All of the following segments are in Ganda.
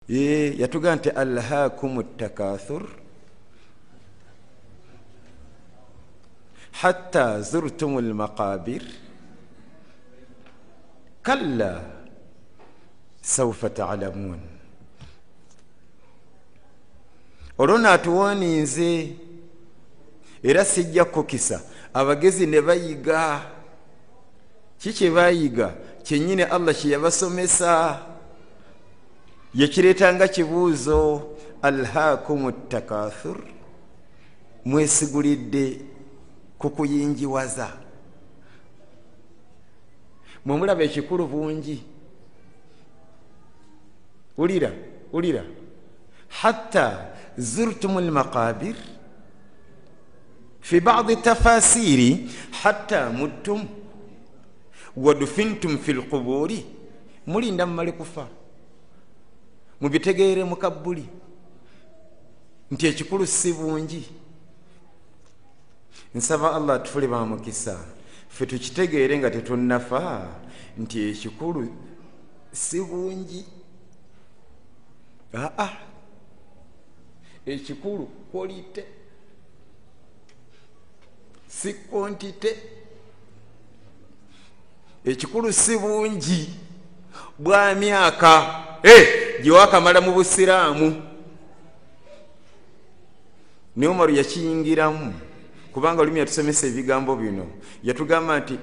yatuga nti alhaakum takathur hatta zurtum almaqabir kalla sawfa ta'lamun. Olona atuwaninze era sijja kukisa abagezi ne bayiga kiki bayiga kyenyine Allah kye yabasomesa yekireetanga kibuuzo alhaakum takathur mwesigulidde kukuyinjiwaza mwemulaba ekikulu bungi ulira hatta zurtum almaqabir في بعض التفاسير حتى متم ودفنتم في القبور مولي ndamale kufa mubitegeere mukabbuli nti ekikulu si bungi. Nsaba Allah tufule ba mukisa ffe tukitegeere nga tetunnafa nti ekikulu si bungi. Ekikulu kwolite si quantity. Ekikulu si bungi bwa myaka gyewakamala mu busiraamu. Ne Umaru yakiyingiramu kubanga olumi yatusomesa ebigambo bino yatugamba nti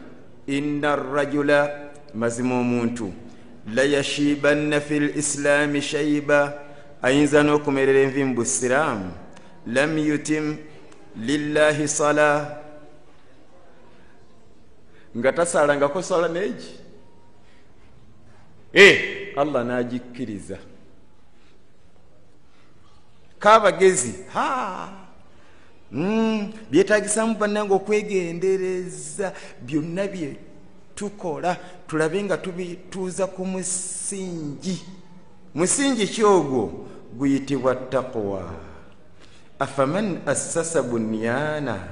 inna rajula mazima omuntu la yashibanna fil islami shayba ayinza n'okumerera envi mu busiraamu lam yutim lillahi sala nga tasalangako sala neegi Allah n'agikkiriza. Kabagezi byetagisamu bannange okwegendereza byonna bye tukola tulabe nga tubituuza ku musingi kyogwo guyitibwa taqwa. afaman assasa bunyana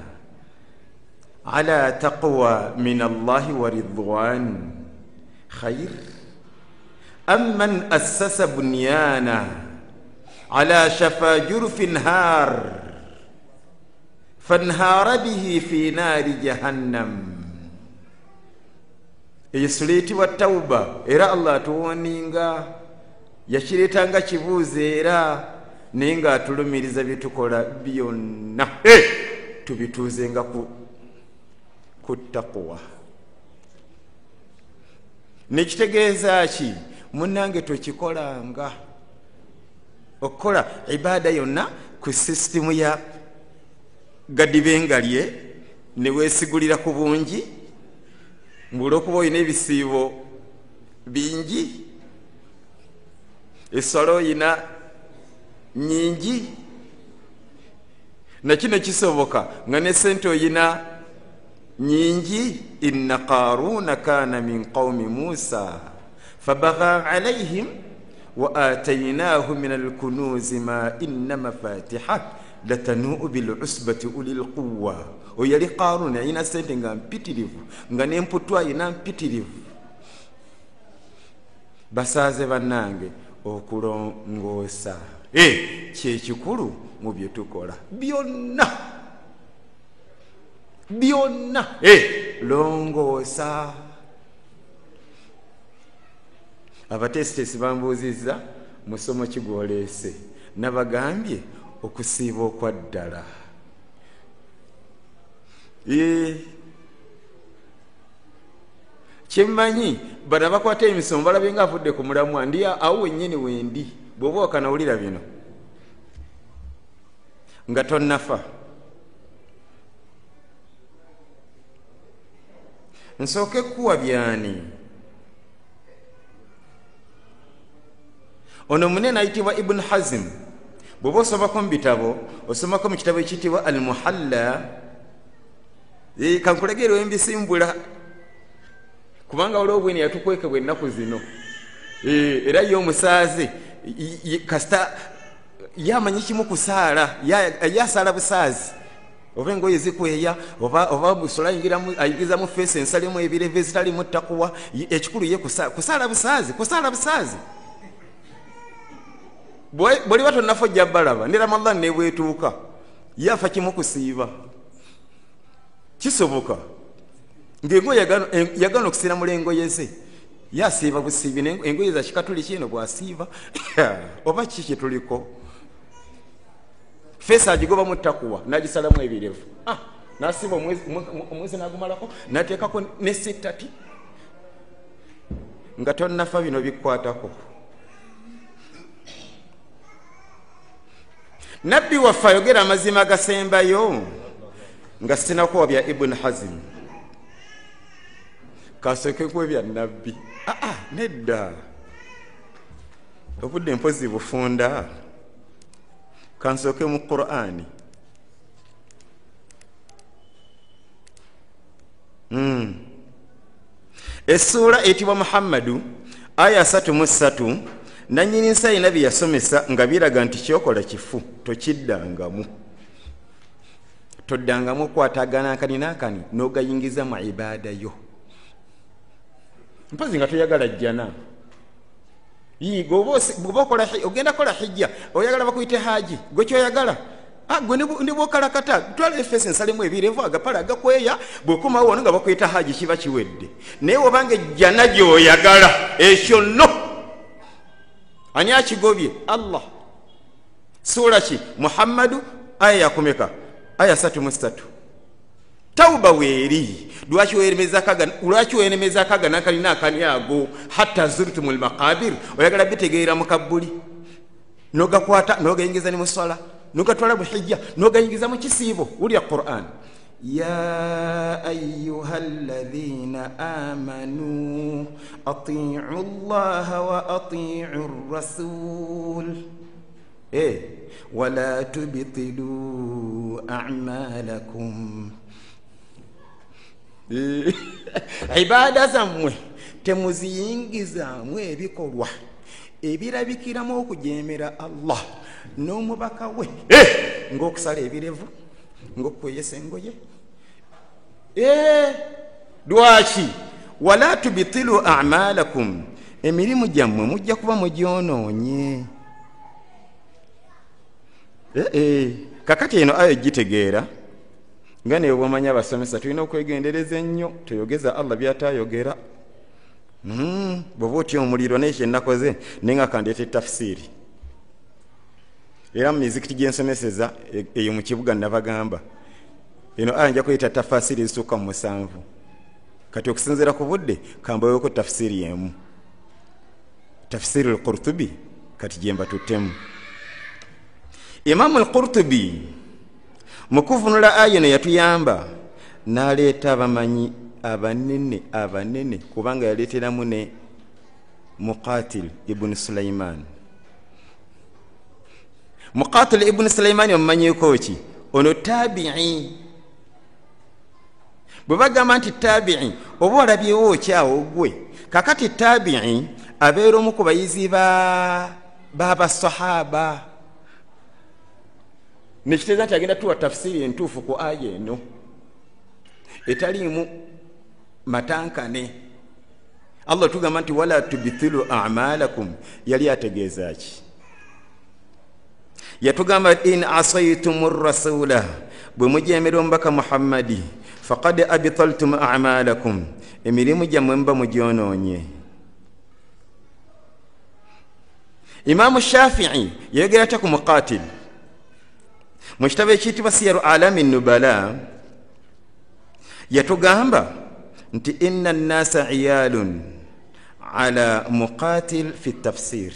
ala taqwa min Allahi wa ridwan khayr amman assasa bunyana ala shafa jurfin har fanhara bihi fi nari jahannam. Eyisuliti wa tauba era Allah tuwoninga yakiretanga kibuuzo era nenga atulumiriza bitukola byonna tubituuzenga ku taqwa. Nekitegeeza ki munnange tokikolanga okukola ibada yonna ku system ya gadibengalye ne weesigulira ku bungi mbulookuba olina ebisiibo bingi esolo oyina nyingi nakino kisoboka nga ne sente oyina nyingi. inna qaruna kana min qaumi Musa fabagha alayhim wa atainahu min alkunuzi ma inna mafatiha latanuu bilusbati ulil quwwa. Oyali Qaruna ayina sente nga mpitirivu nga n'emputwa ayina mpitirivu. Basaaze bannange okulongoosa kyekikulu mu bye tukola byonna longoosa. Abatesitesi bambuuzizza musomo kigwoleese nabagambye okusiiba okwa ddala. Kyemmanyi bano abakwata emisomo balabye nga avudde ku mulamwa ndi awo wennyini wendi bw'oba wakanawulira bino nga tonnafa. Nsooke kuwa byani ono munene ayitibwa Ibn Hazm. Bw'oba osomako mu bitabo osomako mu kitabo ekiyitibwa Al-Muhalla. Kankulegerewo embisimbula kubanga waliwo bweni yatukwekebwa ennaku zino era ye omusaaze kasita yamanyi kimu kusaala yasaala busaazi oba engoye zikweya oba busola ayigirizamu feesi ensalemu ebireve ezitalimu taqwa ekikulu ye kusaala busaazi bwoli bato nafo jabbalaba ne Ramadan ne bwetuuka yafa kimu kusiiba kisoboka ng'engoye yagana okusiira mu lengoye ze yasiiba busiibi engoye za kikatoliki eno bwasiiba oba kiki tuliko feesa agigoba mu ttakuwa n'agisalamu ebirevu n'asiiba omwezi n'agumalako n'ateekako ne sittati nga tonnafa bino bikwatako. Nabbi waffe ayogera amazima agasembayo nga sinakuwa bya Ibn Hazm kasooke ku bya nabbi nedda obudde mpozi bufunda kansooke mu Qur'ani Essura etibwa Muhammadu aya 3 nanyini nsayi nabi yasomesa nga biraga nti kyokola kifu tokiddangamu toddangamu kwatagana akani n'ogayingiza mu ibaada yo mpazi nga toyagala jjana yigo bwokola ogenda kola hijja oyagala bakuyite haji gwe kyoyagala gwe ne bwokalakata twala efeesi nsalimu ebirevu agapala agakweya bw'okomawo wano nga bakuyita haji kiba kiwedde naye wobanga ejjana gy'oyagala ekyo no ani akigobye Allah. Sura ki Muhammadu aya yakomeka aya 3 Tauba weeri lwaki wenemeza kaga nakalina akanyago hatta zurtumul maqabir oyagala bitegeera mu kabbuli nogakwata nogayingiza ni musala nogatwala buhijja nogayingiza mu kisiibo uli ya Qur'an يا أيها الذين آمنوا أطيعوا الله وأطيعوا الرسول ولا تبطلوا أعمالكم عبادة زمwe temuziyingizamu ebikolwa ebirabikiramu okujemera Allah n'omubaka we ng'okusala ebirevu ng'okweyesa engoye lwaki wala tubitilu a'malakum emirimu gyammwe mujja kuba mugyonoonye kakati eno ayo gitegeera nga ne bw'omanyi abasomesa tulina okwegendereza ennyo tuyogeza Allah by'ataayogera bw'oba otya omuliro naye kye nakoze naye nga kandeeta tafsiri era mu mizikiti gye nsomeseza eyo mu kibuga nabagamba eno aya nja kuyita tafasiri ezisukka mu 7 kati okusinziira ku budde kambayoko tafsiri emu tafsiri al-Qurtubi kati gyemba tutemu Imamu al-Qurtubi mu kuvunula aya eno yatuyamba n'aleeta abamanyi abanene kubanga yaleeteramu ne Muqatil ibn Sulaiman. Muqatil ibn Sulaiman omumanyiko ki ono tabi'i bwe bagamba nti tabi'i oba olabyewo okyawo gwe kakati tabi'i abeera omu ku bayizi b'abasahaba nekitegeeza nti agenda tuwa tafsiri entuufu ku aya eno etaliimu matankane. Allah tugamba nti wala tubithilu a'malakum yali ategeeza ki yatugamba in asaytumur rasula bwe mujemera omubaka Muhammadi faqad abtaltum a'malakum emirimu gyammwe mba mugyonoonye. Imamu Shafi'i yayogera atya ku Muqatil mu kitabo ekiyitibwa Siyaru Alami Nubala yatugamba nti inna an-nasa iyalun ala Muqatil fi tafsir.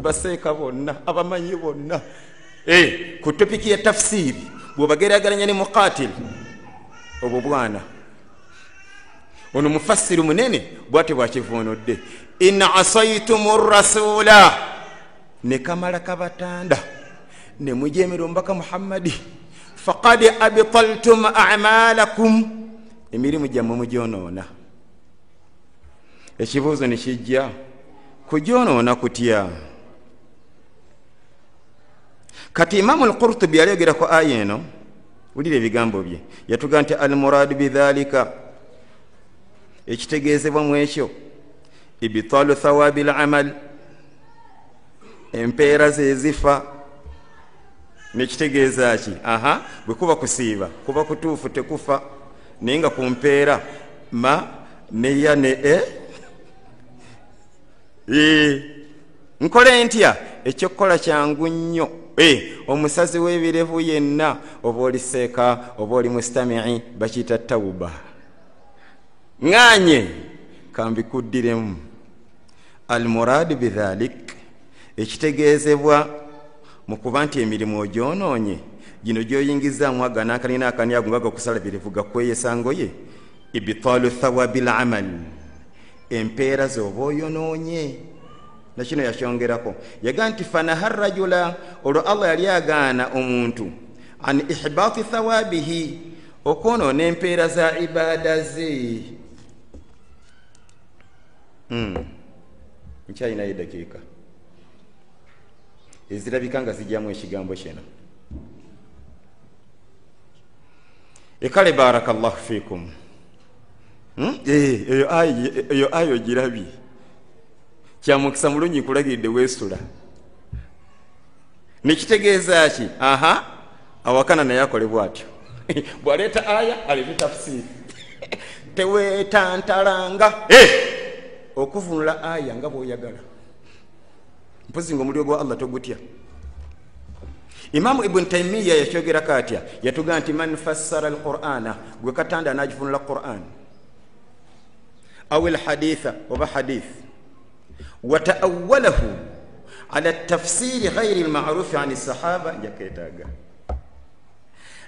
Baseeka bonna abamanyi bonna ku topiki ya tafsiri bw'obageraageranya ne Muqatil obwo bwana ono mufassiru munene bwate bwakivunudde inna asaytumur rasula ne kamala kabatanda ne mujemera omubaka Muhammadi faqad abtaltum a'malakum emirimu gyammwe mugyonoona. Ekibuuzo ne kijja kugyonoona kutya? Kati Imamu al-Qurtubi yayogera ku aya eno wulira ebigambo bye yatugamba nti al-muradu bidhalika ekitegeezebwa mu ekyo ibtalu thawabi al-amal empeera ze zifa. Nekitegeeza ki? Bwe kuba kusiiba kuba kutuufu tekufa, naye nga ku mpeera ma neya ne nkole ntya? Ekyokukola kyangu nnyo. Omusazi w'ebirevu yenna, oba oli seeka oba oli mustamii, bakiyita tawuba. Nganye kambikuddiremu. Almuraadu bidhalik, ekitegeezebwa mu kuba nti emirimu ogyonoonye gino gyoyingizaamu aganaakani n'akani ago nga gakusala birevu gakweyesa ngoye, ibitaalu thawabil amal, empeera z'oba oyonoonye. Nakino yakyongerako, yagaa nti fanaha rajula, olwo Allah yali agaana omuntu an ihbaati thawabihi, okwonoona empeera za ibaada ze. Nkyalinayo dakiika ezirabika nga zijjamu ekigambo kino. Ekale barakallahu fikum. Eyo ayo girabye kyamukisa mulungi nkulagiridde weesula. Nekitegeeza ki? Awakana naye akolebwa atyo. Bwaleeta aya aleeta tafsiri. Teweetantalanga okuvunula aya nga bw'oyagala. Mpozi ng'omuliro gwa Allah togutya. Imamu Ibn Taymiyyah yakyogerako atya, yatugaa nti man fassara al-Qur'ana, gwe katanda anagivunula Qur'an aw al-haditha oba hadith wa ta'awwalahu ala tafsiri ghayri al-ma'ruf 'an as-sahaba, njaketaga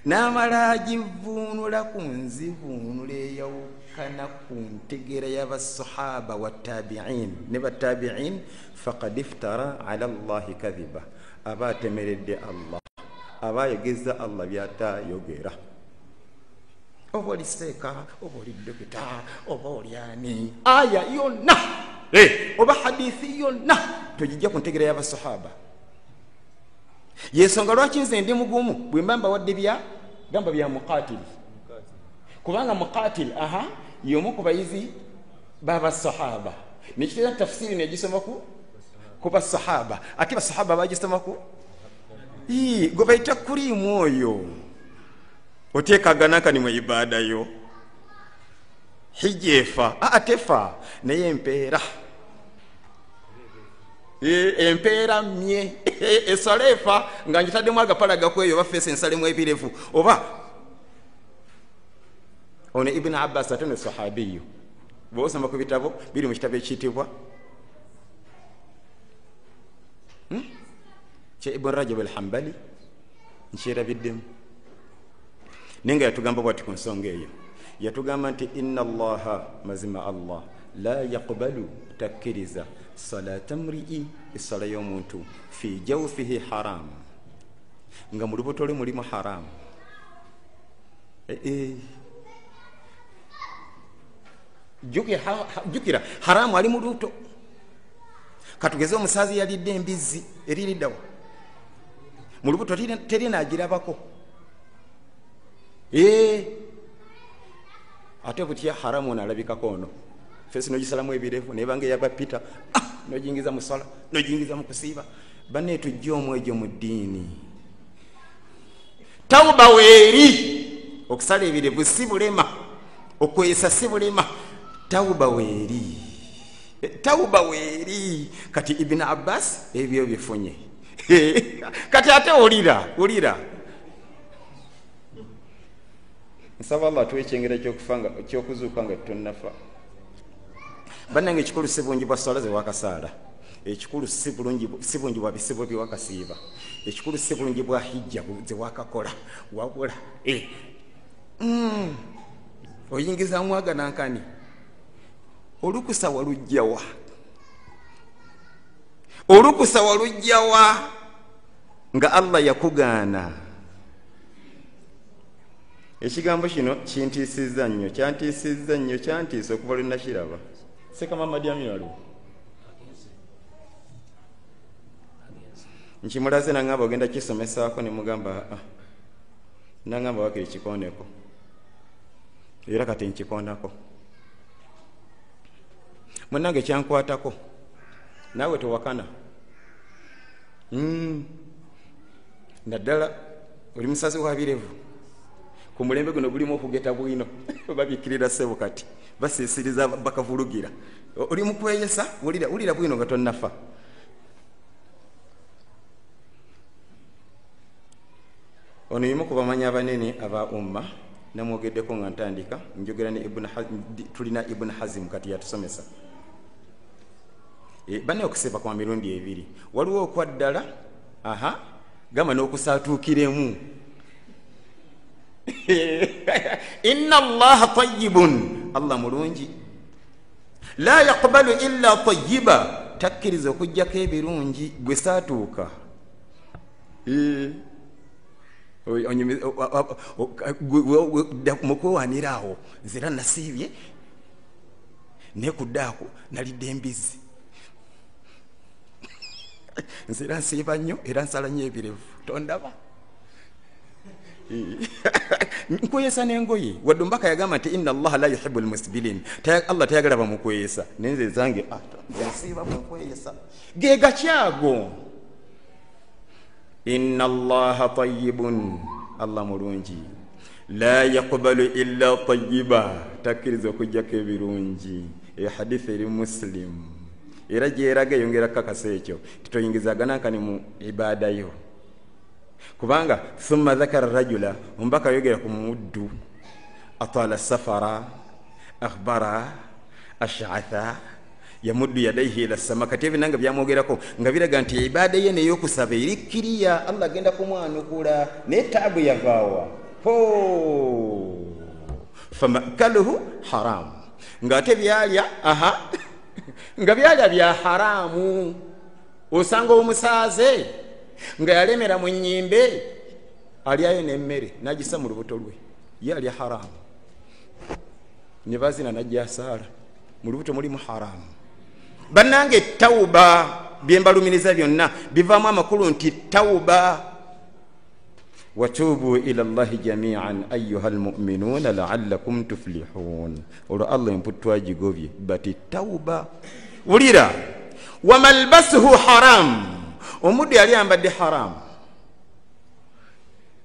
n'amala agivunula ku nzivunula eyawukana ku ntegeera y'abasahaba wa tabi'in ne batabi'in, faqad iftara ala Allahi kadhiba, aba atemeredde Allah, aba ayegeza Allah byatayogera. Oba oli seeka, oba oli dokita, oba oli ani, aya yonna oba hadithi yonna togijja ku ntegeera y'abasahaba. Yensonga lwaki nze ndi mugumu bwe mba mbawadde gamba bya muqatili, kubanga muqatil y'omu ku bayizi b'abasahaba. Nekitegeeza tafsiri negisoma ku basahaba, ate basahaba bagisomako gwe bayita kuliimu oyo oteekaganaka ni mu ibaada yo. Hijja efa tefa, naye empeera empeera mye esala efa nga njitaddemu agapala gakweyo oba feesi ensalemu ebirevu. Oba ono Ibn Abbas ate ne sahabiyo, bw'osoma ku bitabo biri mu kitabo ekiyitibwa kya Ibn Rajab al-Hanbali, nkyerabiddemu. Naye nga yatugamba bwati ku nsonga eyo, yatugamba nti inna Allaha, mazima Allah, la yaqbalu, takkiriza salata mri'i, essala y'omuntu fi jawfihi haram, nga mu lubuto lwe mulimu haram. Jukira haramu ali mu lubuto. Katugeze omusazi yalidde embizzi eririddawa mu lubuto terinaagirabako. Ate butya haramu onalabikako ono feesi nogisalamu ebirevu nebanga eyaba Peter nojingiza mu sala nojingiza mu kusiiba. Banne tujja omwejo mu ddiini. Tawuba weeri, okusala ebirevu si bulema, okwesa si bulema. Tawuba weeri, tawuba weeri. Kati Ibn Abbas ebyo bifunye. Kati ate olira nsaba Allah tuwe ekyengera ky'okuzuuka nga tonnafa. Bannange ekikulu si bungi bwa swala zewakasaala, ekikulu si bungi bwa bisibo byewakasiiba, ekikulu si bulungi bwa hijja zewakakola, wabula oyingiza mwaga nankani olukusa walujjawa nga Allah yakugaana. Ekigambo kino kintiisizza nnyo, kyantiisa okuva lwe nakiraba. Sekama Madiami waliwo nkimulaze nangamba ogenda kisomesaako ne mugamba nangamba wakiri kikondeko era kati nkikondako. Munnange kyankwatako naawe tewakana. naddala oli musazi wa birevu ku mulembe guno gulimu okugeta bwino babikirira ssebo kati basiisiriza bakavulugira oli mukweyesa wulira bwino nga tonnafa. Ono yimu ku bamanyi abanene aba umma namwogeddeko nga ntandika njogera ne tulina Ibn Hazim kati yatusomesa bane okuseba kwa mirundi ebiri waliwo okwaddala gama n'okusaatuukiremu inna allaha tayyibun allah mulungi la yaqbalu illa tayyiba takkiriza okujjako ebirungi gwe saatuuka mukwewaniraawo nzira nasiibye nekuddaako nalidde embizi nzira nsiiba nnyo era nsala nnyo ebirevu tondaba nkweyesa n'engoye wadde ombaka yagamba nti inna allaha la yuhibu almusbilin allah tayagala bamukweyesa nenze zange nsiiba mukweyesa ge gakyago. Inna allaha tayyibun allah mulungi la yaqbalu illa tayyiba takkiriza okujjako ebirungi. Hadithi eri Muslim era gyeraga yongera kakasa ekyo titoyingizaganankani mu ibada yo kubanga thumma dhakara rajula ombaka yogera ku muddu atala safara akhbara ash'atha yamuddu yadayhi ila sama kati ebinanga byamwogerako nga biraga nti ibada ye neyokusaba erikkiriya allah agenda kumwanukula netaabu yavaawa famakaluhu haram nga ate byalya nga byalya bya haramu. Osanga omusaaze nga yalemera mu nnyimbe alyayo n'emmere n'agisa mu lubuto lwe ye alya haramu ne bazina najjasaala mu lubuto mulimu haramu. Bannange tawuba byembalumiriza byonna bivaamu amakulu nti tawuba watubu ila llahi jamian ayuha almuminuna laallakum tuflihun. Olwo allah emputwa gigobye bati tawuba wulira wamalbasuhu haram omuddu yali ambadde haramu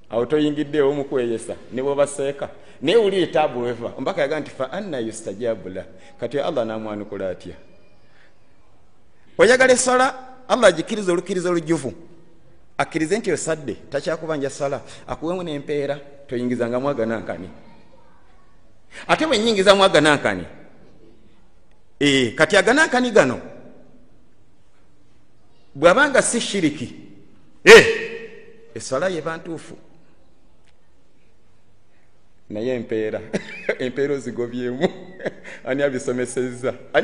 awo toyingiddeewo mukweyesa ne bwobaseeka naye wulira etaabu weva ombaka yaga nti fa anna yustajabu lah kati allah namwanukula atya. Oyagala essala allah agikiriza olukkiriza olujjuvu akkirize nti osadde takyakubanja sala akuwemu n'empeera toyingizangamu aganankani ate bwenyingizamu aganankani kati aganankani gano bwabanga si shiriki essala yeba ntuufu naye empeera empeera ozigobyemu ani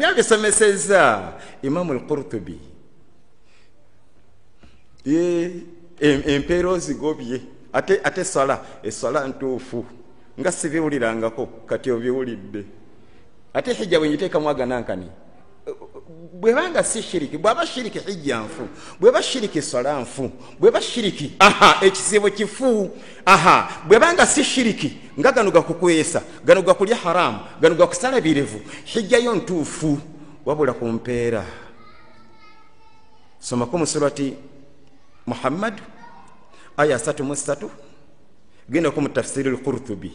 abisomesezza Imamu al-Qurtubi empeera ozigobye ate essala ntuufu nga sibiwulirangako kati obiwulidde ate hijja bwenyiteekamu aganankani bwebanga si shiriki bwaba shiriki hijja nfu bweba shiriki essala nfu bweba shiriki ekizibu kifu bwebanga si shiriki nga gano gakukwesa gano gakulya haramu gano gakusala birevu hijjayo ntuufu wabula ku mpeera. Somako mu surati Muhammad aya 3 genda ku tafsiri al-Qurtubi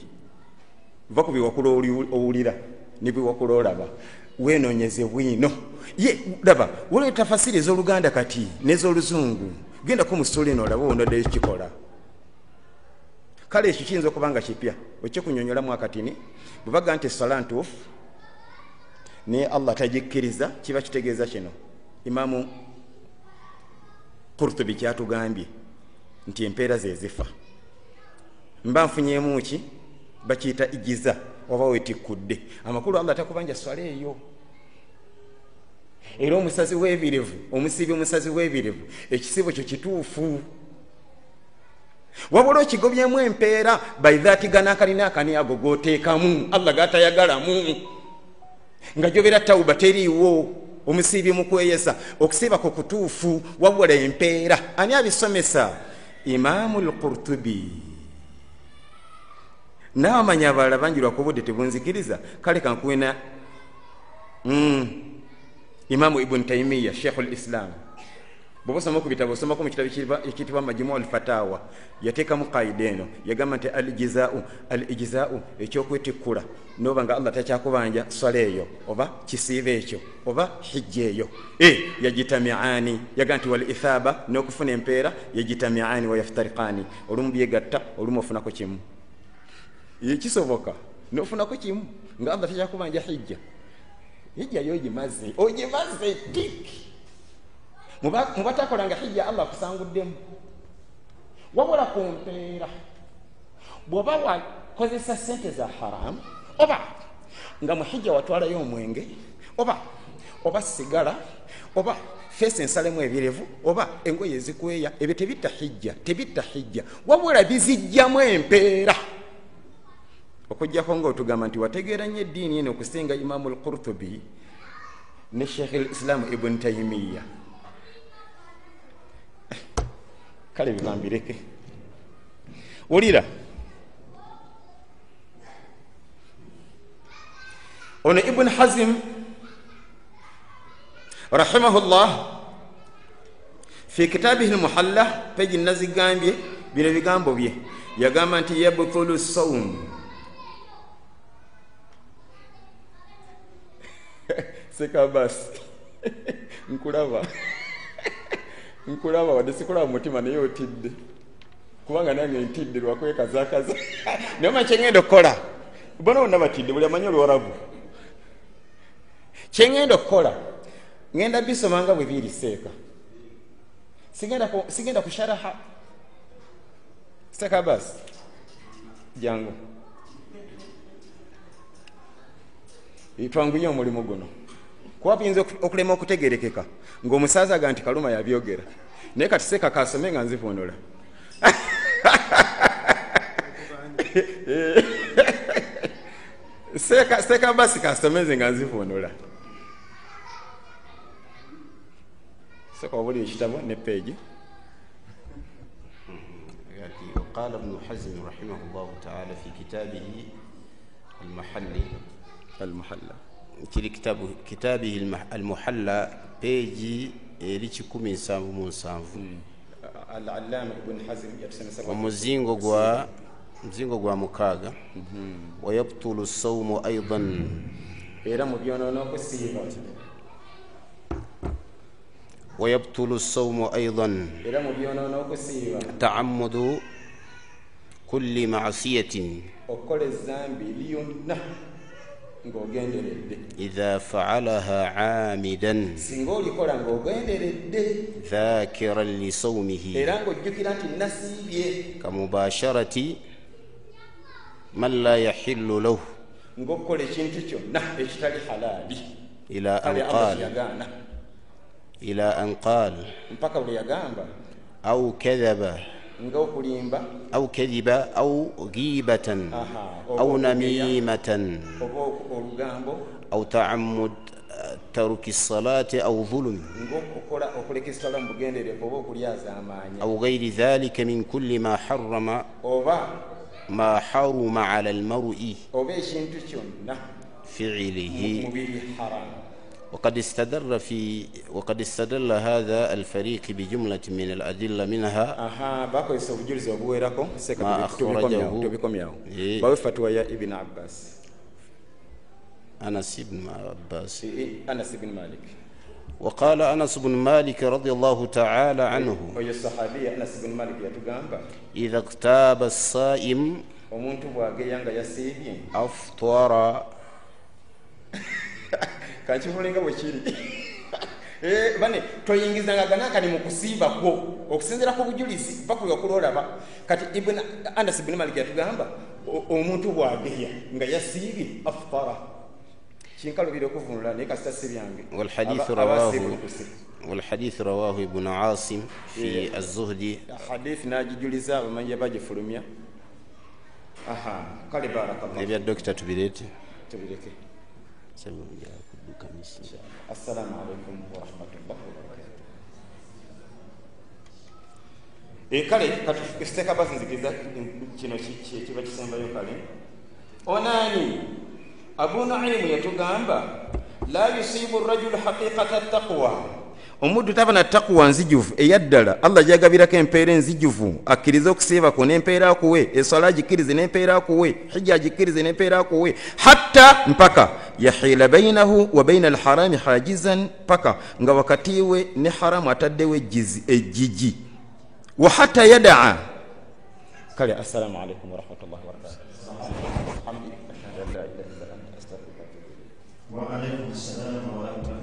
vaku biwakula owulira nibiwakula olaba wenonyeze bwino ye laba wole tafasiri ez'Oluganda kati n'ez'Oluzungu genda ku musuli no laba onodde ekikola kale ekyo kiyinza okubanga kipya okyekunyonyolamu akatini bubaga nti essala ntuufu naye allah tagikkiriza kiba kitegeeza kino Imamu Qurtubi kyatugambye nti empeera zezifa mba nfunyemu ki bakiyita igiza oba wetikudde amakulu allah takubanja swala eyo era omusazi w'ebirevu omusiibi omusazi w'ebirevu ekisibo kyo kituufu wabula okigobyemu empeera baidhaati ganakani ago gooteekamu allah gatayagalamu nga jobera tawuba teriiwo omusiibi mukweyesa okusiiba ku kutuufu wabula empeera ani abisomesa Imamu al-Qurtubi n'abamanya abalala bangi lwakubudde tebunzikiriza kale kankuwena Imamu Ibn Taymiya Sheikhul Islam bw'osoma ku bitabo osomako mu kitabo ekiyitibwa Majmu' al-Fatawa yateekamu qaida eno yagamba nti al-ijzaa'u ekyokwetikkula noba nga Allah takyakubanja swala eyo oba kisiiba ekyo oba hijja eyo yajitami'ani yaga nti wal ithaba n'okufuna empeera yajitami'ani wa yaftariqani olumu byegatta olumu ofunako kimu kisoboka n'ofunako kimu nga Allah takyakubanja hijja yo ogimaze tiki mubatakolanga hijja Allah akusanguddemu wabula ku mpeera bw'oba wakozesa sente za haramu oba nga mu hijja watwalayo omwenge oba sigala oba feesi ensalemu ebirevu oba engoye ezikweya ebyo tebitta hijja wabula bizijjamu empeera okujjako ngaotugamba nti wategeera nnyo eddiini eno okusinga Imamu al-Qurtubi ne Sheikh al-Islam Ibn Taymiyyah. Kale bibambireke wulira ono Ibn Hazm rahimahullah fi kitabihi al-Muhalla peji nazigambye bino bigambo bye yagamba nti yabtulu sawm sekabas nkulaba wadde sikulaba mutima naye otidde kubanga nange ntidde lwakwekazakaza naye omanyi kyengenda okukola bona bonna batidde buli amanyi Oluwarabu kyengenda okukola ngenda bisoma nga bwe biri seeka sigenda kusharaha sekabas jangu itwanguye omulimu guno kwapinze okulema okutegerekeka ng'omusaaza aga nti Kaluma yabyogera naye kati seeka kasome nga nzivunula seeka basi kasomeze nga nzivunula seeka wabuli ekitabo ne peegi. قال ابن حزم رحمه الله تعالى في كتابه المحلى kiri kitabihi al-Muhalla peji erikikumi nsanvu mu nsanvu al-Allama Ibn Hazm yatusomesa omuzingo gwa mukaaga wa yabtulu as-sawmu aidan era mu byonono okusiiba wa yabtulu as-sawmu aidan era mu byonono okusiiba ta'ammudu kulli ma'siyatin okola ezambi lyonna ng'ogenderedde idha fa'alaha 'amidan singa olikola ng'ogenderedde dhakiran li sawmihi era ng'ojjukira nti nasiibye kamubasharati man la yahillu lahu ng'okukola ekintu kyonna ekitali halaali ila an qala mpaka bwe yagamba au kadhaba ng'okulimba au kadhiba au ghibatan au namimatan olugambo au ta'ammud taruki salati au dhulm ng'okukola okuleka essala mu bugenderevu oba okulyaza amaanyi au ghayri dhalika min kulli ma harrama oba ما حرم على المرء فعله وقد استدل هذا الفريق بجملة من الأدلة منها ما أخرجه فتوى ابن عباس أنس بن عباس أنس بن مالك وقال أنس بن مالك رضي الله تعالى عنه إذا اغتاب الصائم أفطر kankifulinga bwe kiri bane toyingizanga ganaka ni mukusiba kwo okusinzira ku bujulizi bakuga kulolaba kati ibn Anas ibn Malik yatugamba omuntu bwageya nga yasibi aftara kinkalubira okuvunula ne kasita sibyange والحديث رواه ابن عاصم في الزهد حديث ناجيجuliza abamanyi bagifulumya kale barakallahu ebya doctor tubireke assalamu alaykum wa rahmatullahi wa barakatuh kale katusteka basi nzikiza kino kiba kisembayo kale onani Abu Nu'aym yatugamba la yusibu ar-rajul haqiqata at-taqwa omuddu taba na taqwa nzijuvu eyaddala Allah jagabirako empeera enzijuvu akkiriza okusiiba ku n'empeera akuwe eswala agikirize n'empeera akuwe hijja agikirize n'empeera akuwe hatta mpaka yahila bainahu wa baina alharami hajizan paka nga wakati we ne haramu ataddewo ejjiji wa hatta yadaa kale. Assalamu alaikum wa rahmatullahi wa barakatuh. Wa alaikum assalam wa rahmatullahi